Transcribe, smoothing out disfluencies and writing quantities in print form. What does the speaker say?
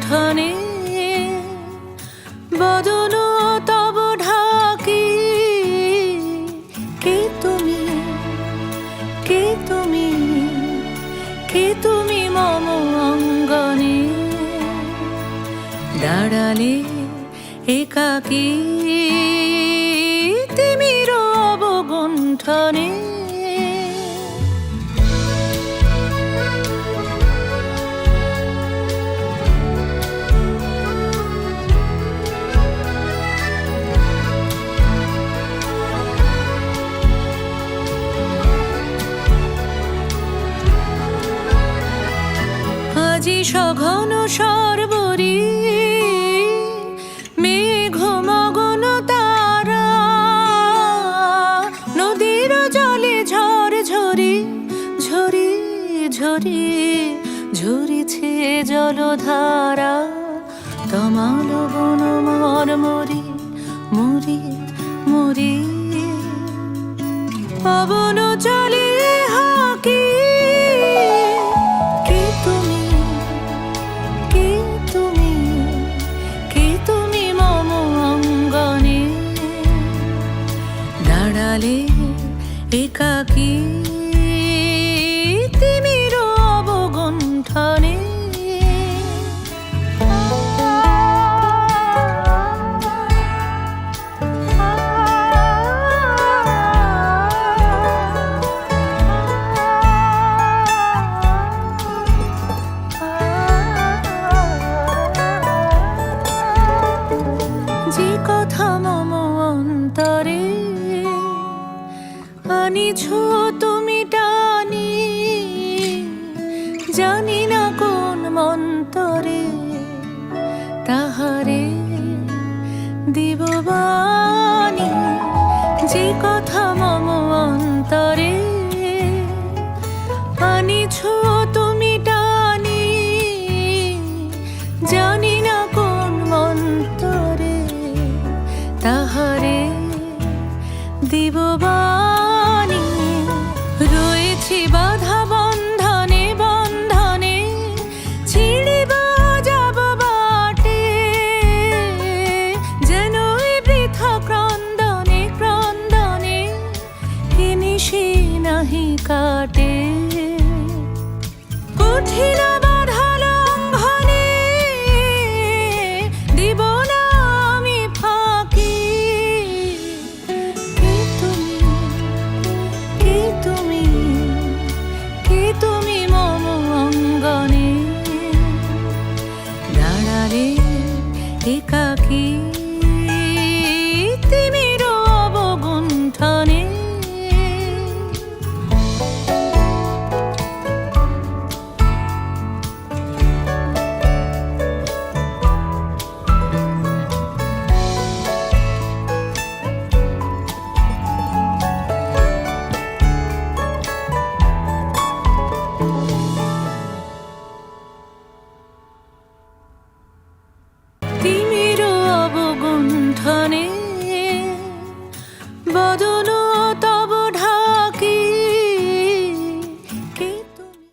গুণ্ঠনে বদন তব ঢাকি। কে তুমি, কে তুমি, কে তুমি মম অঙ্গনে দাঁড়ালে একাকী তিমির অবগুণ্ঠনে। আজি সঘন সর্বরী মেঘ মগন তারা, নদীর জলে ঝড় ঝরি ঝরি ঝরি ঝরিছে জলধারা। তমাল বন মরমরি মরি মরি পবন চলে হাকি। দাঁড়ালে একাকী তিমির অবগুণ্ঠনে। যে কথা মম অন্তরে আনিছ তুমি টানি, জানি না কোন মন্তরে তাহারে দিব বাণী। যে কথা মম অন্তরে আনিছ তুমি টানি, জানি না কোন মন্তরে তাহারে দিব বাণী। রয়েছি বাধা বন্ধনে বন্ধনে, ছিড়িব যাব বাটে, যেন বৃথা ক্রন্দনে ক্রন্দনে নিশি নাহি কাটে। কঠিন